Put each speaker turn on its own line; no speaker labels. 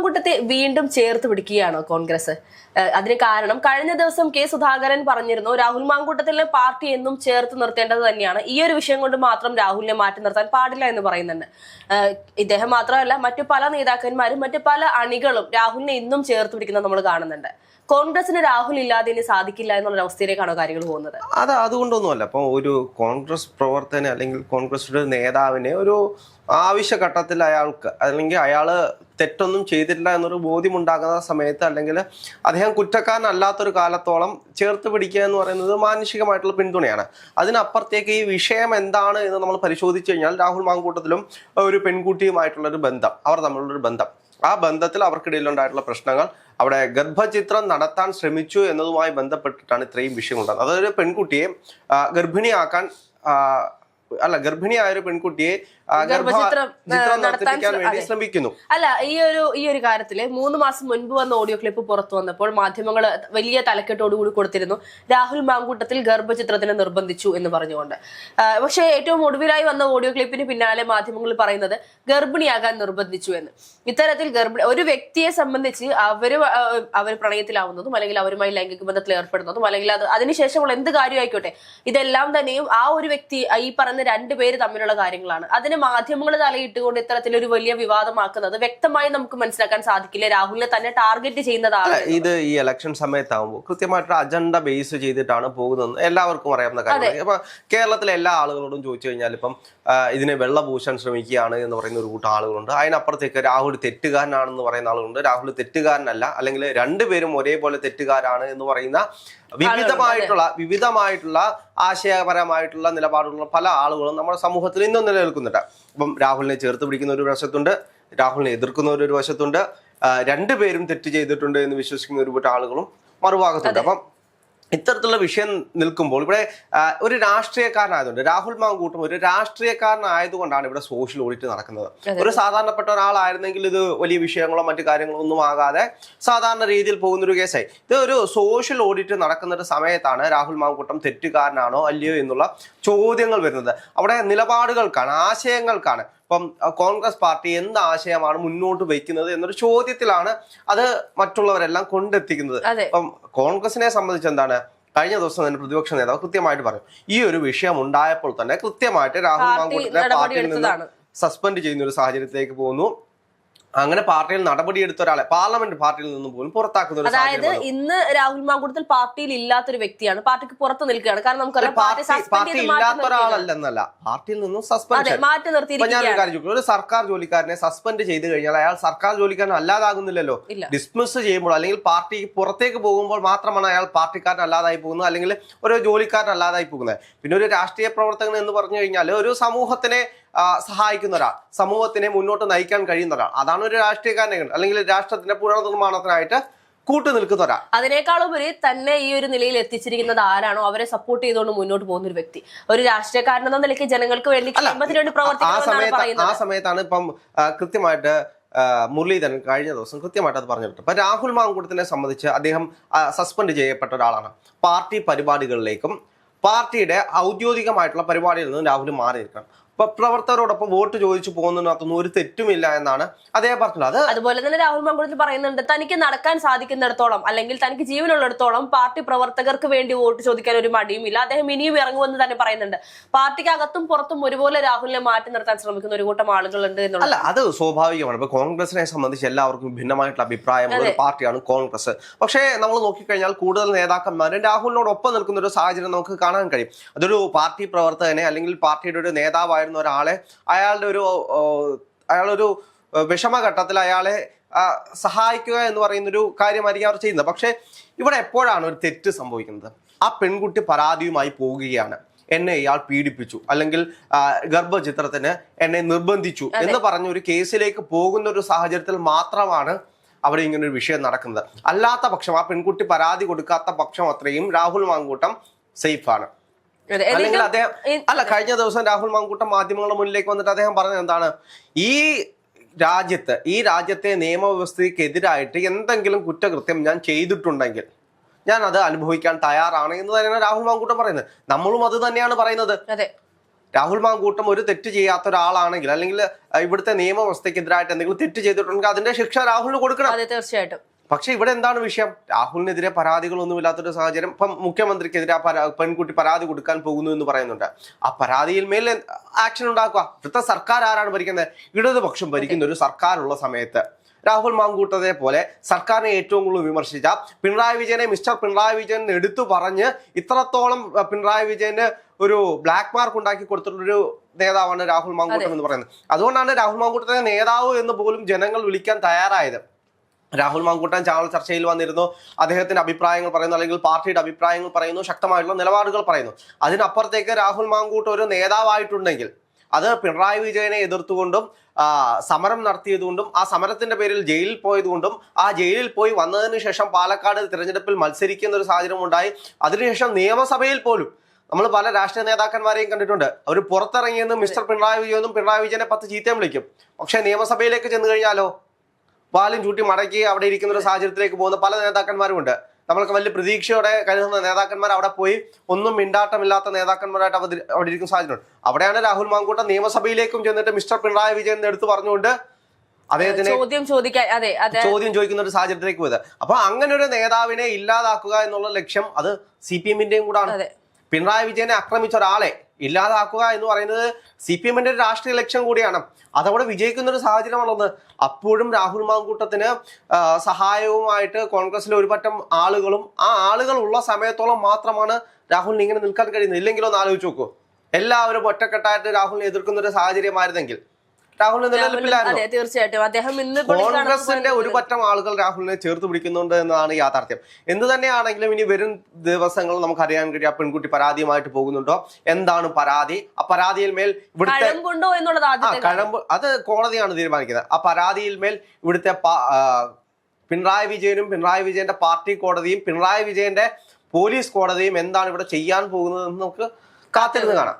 മാങ്കൂട്ടത്തെ വീണ്ടും ചേർത്ത് പിടിക്കുകയാണോ കോൺഗ്രസ്? അതിന് കാരണം കഴിഞ്ഞ ദിവസം കെ സുധാകരൻ പറഞ്ഞിരുന്നു, രാഹുൽ മാങ്കൂട്ടത്തിലെ പാർട്ടി എന്നും ചേർത്ത് നിർത്തേണ്ടത് തന്നെയാണ്, ഈ ഒരു വിഷയം കൊണ്ട് മാത്രം രാഹുലിനെ മാറ്റി നിർത്താൻ പാടില്ല എന്ന് പറയുന്നുണ്ട്. ഇദ്ദേഹം മാത്രമല്ല, മറ്റു പല നേതാക്കന്മാരും മറ്റു പല അണികളും രാഹുലിനെ ഇന്നും ചേർത്ത് പിടിക്കുന്നത് നമ്മൾ കാണുന്നുണ്ട്. കോൺഗ്രസിന് രാഹുൽ ഇല്ലാതെ ഇനി സാധിക്കില്ല എന്നുള്ള അവസ്ഥയിലേക്കാണോ കാര്യങ്ങൾ പോകുന്നത്?
അതുകൊണ്ടൊന്നുമല്ല. അപ്പൊ ഒരു കോൺഗ്രസ് പ്രവർത്തന അല്ലെങ്കിൽ കോൺഗ്രസിന്റെ നേതാവിനെ ഒരു ആവശ്യഘട്ടത്തിൽ അയാൾക്ക് അല്ലെങ്കിൽ അയാള് തെറ്റൊന്നും ചെയ്തിട്ടില്ല എന്നൊരു ബോധ്യമുണ്ടാകുന്ന സമയത്ത് അല്ലെങ്കിൽ അദ്ദേഹം കുറ്റക്കാരനല്ലാത്തൊരു കാലത്തോളം ചേർത്ത് പിടിക്കുക എന്ന് പറയുന്നത് മാനുഷികമായിട്ടുള്ള പിന്തുണയാണ്. അതിനപ്പുറത്തേക്ക് ഈ വിഷയം എന്താണ് എന്ന് നമ്മൾ പരിശോധിച്ചു കഴിഞ്ഞാൽ രാഹുൽ മാങ്കൂട്ടത്തിലും ഒരു പെൺകുട്ടിയുമായിട്ടുള്ളൊരു ബന്ധം, അവർ തമ്മിലുള്ളൊരു ബന്ധം, ആ ബന്ധത്തിൽ അവർക്കിടയിലുണ്ടായിട്ടുള്ള പ്രശ്നങ്ങൾ, അവിടെ ഗർഭചിത്രം നടത്താൻ ശ്രമിച്ചു എന്നതുമായി ബന്ധപ്പെട്ടിട്ടാണ് ഇത്രയും വിഷയമുണ്ടാകുന്നത്. അതൊരു പെൺകുട്ടിയെ ഗർഭിണിയാക്കാൻ ഗർഭിണിയായ ഒരു പെൺകുട്ടിയെ ചിത്രം നടത്തിപ്പിക്കാൻ വേണ്ടി ശ്രമിക്കുന്നു.
അല്ല, ഈ ഒരു കാര്യത്തില് 3 മാസം മുൻപ് വന്ന ഓഡിയോ ക്ലിപ്പ് പുറത്തു വന്നപ്പോൾ മാധ്യമങ്ങൾ വലിയ തലക്കെട്ടോടുകൂടി കൊടുത്തിരുന്നു, രാഹുൽ മാങ്കൂട്ടത്തിൽ ഗർഭചിത്രത്തിന് നിർബന്ധിച്ചു എന്ന് പറഞ്ഞുകൊണ്ട്. പക്ഷേ ഏറ്റവും ഒടുവിലായി വന്ന ഓഡിയോ ക്ലിപ്പിന് പിന്നാലെ മാധ്യമങ്ങൾ പറയുന്നത് ഗർഭിണിയാകാൻ നിർബന്ധിച്ചു എന്ന്. ഇത്തരത്തിൽ ഒരു വ്യക്തിയെ സംബന്ധിച്ച് അവർ പ്രണയത്തിലാവുന്നതും അല്ലെങ്കിൽ അവരുമായി ലൈംഗിക ബന്ധത്തിൽ ഏർപ്പെടുന്നതും അല്ലെങ്കിൽ അതിനുശേഷമുള്ള എന്ത് കാര്യമായിക്കോട്ടെ, ഇതെല്ലാം തന്നെയും ആ ഒരു വ്യക്തി, ഈ പറഞ്ഞ 2 പേര് തമ്മിലുള്ള കാര്യങ്ങളാണ്. അതിന് മാധ്യമങ്ങൾ തലയിട്ടുകൊണ്ട് ഇത്തരത്തിലൊരു വലിയ വിവാദമാക്കുന്നത് വ്യക്തമായി നമുക്ക് മനസ്സിലാക്കാൻ സാധിക്കില്ല. രാഹുലിനെ തന്നെ ടാർഗറ്റ് ചെയ്യുന്നതാണ്
ഇത്. ഈ ഇലക്ഷൻ സമയത്താകുമ്പോൾ കൃത്യമായിട്ട് അജണ്ട ബേസ് ചെയ്തിട്ടാണ് പോകുന്നത്, എല്ലാവർക്കും അറിയാവുന്ന കാര്യമാണ്. അപ്പൊ കേരളത്തിലെ എല്ലാ ആളുകളോടും ചോദിച്ചു കഴിഞ്ഞാൽ ഇപ്പം ഇതിനെ വെള്ളപൂശാൻ ശ്രമിക്കുകയാണ് എന്ന് പറയുന്ന ഒരു കൂട്ടം ആളുകളുണ്ട്. അതിനപ്പുറത്തേക്ക് രാഹുൽ തെറ്റുകാരനാണെന്ന് പറയുന്ന ആളുകളുണ്ട്. രാഹുൽ തെറ്റുകാരനല്ല, അല്ലെങ്കിൽ 2 പേരും ഒരേപോലെ തെറ്റുകാരാണ് എന്ന് പറയുന്ന വിവിധമായിട്ടുള്ള ആശയപരമായിട്ടുള്ള നിലപാടുള്ള പല ആളുകളും നമ്മുടെ സമൂഹത്തിൽ ഇന്നും നിലനിൽക്കുന്നുണ്ട്. അപ്പം രാഹുലിനെ ചേർത്ത് പിടിക്കുന്ന ഒരു വശത്തുണ്ട്, രാഹുലിനെ എതിർക്കുന്ന ഒരു വശത്തുണ്ട്, 2 പേരും തെറ്റ് ചെയ്തിട്ടുണ്ട് എന്ന് വിശ്വസിക്കുന്ന ഒരു കൂട്ടം ആളുകളും മറുഭാഗത്തുണ്ട്. അപ്പം ഇത്തരത്തിലുള്ള വിഷയം നിൽക്കുമ്പോൾ ഇവിടെ ഒരു രാഷ്ട്രീയക്കാരനായതുകൊണ്ട്, രാഹുൽ മാങ്കൂട്ടം ഒരു രാഷ്ട്രീയക്കാരനായതുകൊണ്ടാണ് ഇവിടെ സോഷ്യൽ ഓഡിറ്റ് നടക്കുന്നത്. ഒരു സാധാരണപ്പെട്ട ഒരാളായിരുന്നെങ്കിൽ ഇത് വലിയ വിഷയങ്ങളോ മറ്റു കാര്യങ്ങളോ ഒന്നും ആകാതെ സാധാരണ രീതിയിൽ പോകുന്നൊരു കേസായി. ഇത് ഒരു സോഷ്യൽ ഓഡിറ്റ് നടക്കുന്ന ഒരു സമയത്താണ് രാഹുൽ മാങ്കൂട്ടം തെറ്റുകാരനാണോ അല്ലയോ എന്നുള്ള ചോദ്യങ്ങൾ വരുന്നത്. അവിടെ നിലപാടുകൾക്കാണ്, ആശയങ്ങൾക്കാണ്. ഇപ്പം കോൺഗ്രസ് പാർട്ടി എന്ത് ആശയമാണ് മുന്നോട്ട് വയ്ക്കുന്നത് എന്നൊരു ചോദ്യത്തിലാണ് അത് മറ്റുള്ളവരെല്ലാം കൊണ്ടെത്തിക്കുന്നത്. അപ്പം കോൺഗ്രസിനെ സംബന്ധിച്ച് എന്താണ്, കഴിഞ്ഞ ദിവസം തന്നെ പ്രതിപക്ഷ നേതാവ് കൃത്യമായിട്ട് പറഞ്ഞു, ഈ ഒരു വിഷയം ഉണ്ടായപ്പോൾ തന്നെ കൃത്യമായിട്ട് രാഹുൽ മാങ്കൂട്ടത്തിനെ പാർട്ടിയിൽ നിന്ന് സസ്പെൻഡ് ചെയ്യുന്ന ഒരു സാഹചര്യത്തിലേക്ക് പോകുന്നു. അങ്ങനെ പാർട്ടിയിൽ നടപടിയെടുത്ത ഒരാളെ പാർലമെന്റ് പാർട്ടിയിൽ നിന്ന് പോലും പുറത്താക്കുന്ന,
അതായത് ഇന്ന് രാഹുൽ മാങ്കൂട്ടത്തിൽ പാർട്ടിയിൽ ഇല്ലാത്തൊരു വ്യക്തിയാണ്, പാർട്ടിക്ക് പുറത്ത് നിൽക്കുകയാണ്. കാരണം നമുക്കറിയാം
പാർട്ടി ഇല്ലാത്ത ഒരാളല്ലെന്നല്ല, പാർട്ടിയിൽ നിന്നും സസ്പെൻഷൻ
മാറ്റി നിർത്തിയിരിക്കുകയാണ്.
ഒരു സർക്കാർ ജോലിക്കാരനെ സസ്പെൻഡ് ചെയ്ത് കഴിഞ്ഞാൽ അയാൾ സർക്കാർ ജോലിക്കാരൻ അല്ലാതാകുന്നില്ലല്ലോ. ഡിസ്മിസ് ചെയ്യുമ്പോൾ അല്ലെങ്കിൽ പാർട്ടി പുറത്തേക്ക് പോകുമ്പോൾ മാത്രമാണ് അയാൾ പാർട്ടിക്കാരൻ അല്ലാതായി പോകുന്നത്, അല്ലെങ്കിൽ ഒരു ജോലിക്കാരൻ അല്ലാതായി പോകുന്നത്. പിന്നെ ഒരു രാഷ്ട്രീയ പ്രവർത്തകൻ എന്ന് പറഞ്ഞു കഴിഞ്ഞാൽ ഒരു സമൂഹത്തിനെ സഹായിക്കുന്ന ഒരാൾ, സമൂഹത്തിനെ മുന്നോട്ട് നയിക്കാൻ കഴിയുന്ന ഒരാൾ, അതാണ് ഒരു രാഷ്ട്രീയക്കാരനെ അല്ലെങ്കിൽ രാഷ്ട്രത്തിന്റെ പുനർനിർമ്മാണത്തിനായിട്ട് കൂട്ടുനിൽക്കുന്ന ഒരാൾ.
അതിനേക്കാളുപരി തന്നെ ഈ ഒരു നിലയിൽ എത്തിച്ചിരിക്കുന്നത് ആരാണോ അവരെ സപ്പോർട്ട് ചെയ്തുകൊണ്ട് മുന്നോട്ട് പോകുന്ന ഒരു വ്യക്തി, ഒരു രാഷ്ട്രീയക്കാരൻ എന്ന നിലയ്ക്ക് ജനങ്ങൾക്ക് വേണ്ടി
ആ സമയത്താണ് ഇപ്പം കൃത്യമായിട്ട് മുരളീധരൻ കഴിഞ്ഞ ദിവസം കൃത്യമായിട്ട് അത് പറഞ്ഞിട്ടുണ്ട്. ഇപ്പൊ രാഹുൽ മാങ്കൂട്ടത്തിനെ സംബന്ധിച്ച് അദ്ദേഹം സസ്പെൻഡ് ചെയ്യപ്പെട്ട ഒരാളാണ്. പാർട്ടി പരിപാടികളിലേക്കും പാർട്ടിയുടെ ഔദ്യോഗികമായിട്ടുള്ള പരിപാടിയിൽ നിന്നും രാഹുൽ മാറി നിൽക്കണം. പ്രവർത്തകരോടൊപ്പം വോട്ട് ചോദിച്ചു പോകുന്നതിനകത്തൊന്നും ഒരു തെറ്റുമില്ല എന്നാണ് അദ്ദേഹം പറഞ്ഞത്.
അതുപോലെ തന്നെ രാഹുൽ മാങ്കൂട്ടത്തിൽ പറയുന്നുണ്ട്, തനിക്ക് നടക്കാൻ സാധിക്കുന്നിടത്തോളം അല്ലെങ്കിൽ തനിക്ക് ജീവനുള്ളിടത്തോളം പാർട്ടി പ്രവർത്തകർക്ക് വേണ്ടി വോട്ട് ചോദിക്കാൻ ഒരു മടിയുമില്ല. അദ്ദേഹം ഇനിയും ഇറങ്ങുമെന്ന് തന്നെ പറയുന്നുണ്ട്. പാർട്ടിക്ക് അകത്തും പുറത്തും ഒരുപോലെ രാഹുലിനെ മാറ്റി നിർത്താൻ ശ്രമിക്കുന്ന ഒരു കൂട്ടം ആളുകളുണ്ട് എന്നുള്ളത്.
അല്ല, അത് സ്വാഭാവികമാണ്. ഇപ്പൊ കോൺഗ്രസിനെ സംബന്ധിച്ച് എല്ലാവർക്കും ഭിന്നമായിട്ടുള്ള അഭിപ്രായമുള്ള ഒരു പാർട്ടിയാണ് കോൺഗ്രസ്. പക്ഷേ നമ്മൾ നോക്കിക്കഴിഞ്ഞാൽ കൂടുതൽ നേതാക്കന്മാരും രാഹുലിനോടൊപ്പം നിൽക്കുന്ന ഒരു സാഹചര്യം നമുക്ക് കാണാൻ കഴിയും. അതൊരു പാർട്ടി പ്രവർത്തകനെ അല്ലെങ്കിൽ പാർട്ടിയുടെ ഒരു നേതാവായ ഒരാളെ അയാളൊരു വിഷമഘട്ടത്തിൽ അയാളെ സഹായിക്കുക എന്ന് പറയുന്നൊരു കാര്യമായിരിക്കും അവർ ചെയ്യുന്നത്. പക്ഷെ ഇവിടെ എപ്പോഴാണ് ഒരു തെറ്റ് സംഭവിക്കുന്നത്? ആ പെൺകുട്ടി പരാതിയുമായി പോവുകയാണ്, എന്നെ ഇയാൾ പീഡിപ്പിച്ചു അല്ലെങ്കിൽ ഗർഭചിത്രത്തിന് എന്നെ നിർബന്ധിച്ചു എന്ന് പറഞ്ഞ ഒരു കേസിലേക്ക് പോകുന്ന ഒരു സാഹചര്യത്തിൽ മാത്രമാണ് അവിടെ ഇങ്ങനെ ഒരു വിഷയം നടക്കുന്നത്. അല്ലാത്ത പക്ഷം, ആ പെൺകുട്ടി പരാതി കൊടുക്കാത്ത പക്ഷം അത്രയും രാഹുൽ മാങ്കൂട്ടം സേഫാണ്. അല്ലെങ്കിൽ അദ്ദേഹം കഴിഞ്ഞ ദിവസം രാഹുൽ മാങ്കൂട്ടം മാധ്യമങ്ങളുടെ മുന്നിലേക്ക് വന്നിട്ട് അദ്ദേഹം പറഞ്ഞത് എന്താണ്, ഈ രാജ്യത്തെ നിയമവ്യവസ്ഥയ്ക്കെതിരായിട്ട് എന്തെങ്കിലും കുറ്റകൃത്യം ഞാൻ ചെയ്തിട്ടുണ്ടെങ്കിൽ ഞാൻ അത് അനുഭവിക്കാൻ തയ്യാറാണ് എന്ന് തന്നെയാണ് രാഹുൽ മാങ്കൂട്ടം പറയുന്നത്. നമ്മളും അത് തന്നെയാണ് പറയുന്നത്. രാഹുൽ മാങ്കൂട്ടം ഒരു തെറ്റ് ചെയ്യാത്ത ഒരാളാണെങ്കിൽ, അല്ലെങ്കിൽ ഇവിടുത്തെ നിയമവ്യവസ്ഥയ്ക്കെതിരായിട്ട് എന്തെങ്കിലും തെറ്റ് ചെയ്തിട്ടുണ്ടെങ്കിൽ അതിന്റെ ശിക്ഷ രാഹുലിന് കൊടുക്കണം.
അതെ, തീർച്ചയായിട്ടും.
പക്ഷെ ഇവിടെ എന്താണ് വിഷയം? രാഹുലിനെതിരെ പരാതികളൊന്നുമില്ലാത്തൊരു സാഹചര്യം. ഇപ്പം മുഖ്യമന്ത്രിക്കെതിരെ പെൺകുട്ടി പരാതി കൊടുക്കാൻ പോകുന്നു എന്ന് പറയുന്നുണ്ട്. ആ പരാതിയിൽ മേൽ ആക്ഷൻ ഉണ്ടാക്കുക. ഇവിടുത്തെ സർക്കാർ ആരാണ് ഭരിക്കുന്നത്? ഇടതുപക്ഷം ഭരിക്കുന്ന ഒരു സർക്കാരുള്ള സമയത്ത് രാഹുൽ മാങ്കൂട്ടത്തെ പോലെ സർക്കാരിനെ ഏറ്റവും കൂടുതൽ വിമർശിച്ച പിണറായി വിജയനെ മിസ്റ്റർ പിണറായി വിജയൻ എടുത്തു പറഞ്ഞ് ഇത്രത്തോളം പിണറായി വിജയന് ഒരു ബ്ലാക്ക് മാർക്ക് ഉണ്ടാക്കി കൊടുത്തിട്ടുള്ളൊരു നേതാവാണ് രാഹുൽ മാങ്കൂട്ടം എന്ന് പറയുന്നത്. അതുകൊണ്ടാണ് രാഹുൽ മാങ്കൂട്ടത്തെ നേതാവ് എന്ന് പോലും ജനങ്ങൾ വിളിക്കാൻ തയ്യാറായത്. രാഹുൽ മാങ്കൂട്ടൻ ചാനൽ ചർച്ചയിൽ വന്നിരുന്നു, അദ്ദേഹത്തിന്റെ അഭിപ്രായങ്ങൾ പറയുന്നു, അല്ലെങ്കിൽ പാർട്ടിയുടെ അഭിപ്രായങ്ങൾ പറയുന്നു, ശക്തമായിട്ടുള്ള നിലപാടുകൾ പറയുന്നു. അതിനപ്പുറത്തേക്ക് രാഹുൽ മാങ്കൂട്ടം ഒരു നേതാവായിട്ടുണ്ടെങ്കിൽ അത് പിണറായി വിജയനെ എതിർത്തുകൊണ്ടും സമരം നടത്തിയതുകൊണ്ടും ആ സമരത്തിന്റെ പേരിൽ ജയിലിൽ പോയതുകൊണ്ടും ആ ജയിലിൽ പോയി വന്നതിന് ശേഷം പാലക്കാട് തിരഞ്ഞെടുപ്പിൽ മത്സരിക്കുന്ന ഒരു സാഹചര്യം ഉണ്ടായി. അതിനുശേഷം നിയമസഭയിൽ പോലും നമ്മൾ പല രാഷ്ട്രീയ നേതാക്കന്മാരെയും കണ്ടിട്ടുണ്ട്, അവർ പുറത്തിറങ്ങിയെന്ന് മിസ്റ്റർ പിണറായി വിജയനും പിണറായി വിജയനെ 10 ചീത്തയും വിളിക്കും. പക്ഷെ നിയമസഭയിലേക്ക് ചെന്ന് കഴിഞ്ഞാലോ വാലും ചൂട്ടി മടക്കി അവിടെ ഇരിക്കുന്ന ഒരു സാഹചര്യത്തിലേക്ക് പോകുന്ന പല നേതാക്കന്മാരും ഉണ്ട്. നമ്മൾക്ക് വലിയ പ്രതീക്ഷയോടെ കരുതുന്ന നേതാക്കന്മാർ അവിടെ പോയി ഒന്നും മിണ്ടാട്ടമില്ലാത്ത നേതാക്കന്മാരായിട്ട് അവിടെ ഇരിക്കുന്ന സാഹചര്യം. അവിടെയാണ് രാഹുൽ മാങ്കൂട്ടം നിയമസഭയിലേക്കും ചെന്നിട്ട് മിസ്റ്റർ പിണറായി വിജയൻ എടുത്തു പറഞ്ഞുകൊണ്ട് അദ്ദേഹത്തിന് ചോദ്യം ചോദിക്കുന്ന ഒരു സാഹചര്യത്തിലേക്ക് പോയത്. അപ്പൊ അങ്ങനെ ഒരു നേതാവിനെ ഇല്ലാതാക്കുക എന്നുള്ള ലക്ഷ്യം അത് CPM-ന്റെയും കൂടാണ്. പിണറായി വിജയനെ ആക്രമിച്ച ഒരാളെ ഇല്ലാതാക്കുക എന്ന് പറയുന്നത് CPM-ന്റെ ഒരു രാഷ്ട്രീയ ലക്ഷ്യം കൂടിയാണ്. അതവിടെ വിജയിക്കുന്ന ഒരു സാഹചര്യമാണുള്ളത്. അപ്പോഴും രാഹുൽ മാങ്കൂട്ടത്തിന് സഹായവുമായിട്ട് കോൺഗ്രസിലെ ഒരു പറ്റം ആളുകളും ആ ആളുകൾ ഉള്ള സമയത്തോളം മാത്രമാണ് രാഹുലിന് ഇങ്ങനെ നിൽക്കാൻ കഴിയുന്നത്. ഇല്ലെങ്കിലോ ഒന്ന് ആലോചിച്ച് നോക്കൂ, എല്ലാവരും ഒറ്റക്കെട്ടായിട്ട് രാഹുലിനെ എതിർക്കുന്ന ഒരു സാഹചര്യമായിരുന്നെങ്കിൽ രാഹുലിന് നിലനിൽപ്പില്ലായിരുന്നു. കോൺഗ്രസിന്റെ ഒരു പറ്റം ആളുകൾ രാഹുലിനെ ചേർത്ത് പിടിക്കുന്നുണ്ട് എന്നതാണ് യാഥാർത്ഥ്യം. എന്ത് തന്നെയാണെങ്കിലും ഇനി വരും ദിവസങ്ങൾ നമുക്ക് അറിയാൻ കഴിയും പെൺകുട്ടി പരാതിയുമായിട്ട് പോകുന്നുണ്ടോ, എന്താണ് പരാതി, ആ പരാതിയിൽ മേൽ ഇവിടുത്തെ കഴമ്പ് അത് കോടതിയാണ് തീരുമാനിക്കുന്നത്. ആ പരാതിയിൽ മേൽ ഇവിടുത്തെ പിണറായി വിജയനും പിണറായി വിജയന്റെ പാർട്ടി കോടതിയും പിണറായി വിജയന്റെ പോലീസ് കോടതിയും എന്താണ് ഇവിടെ ചെയ്യാൻ പോകുന്നത് എന്ന് നമുക്ക് കാത്തിരുന്ന് കാണാം.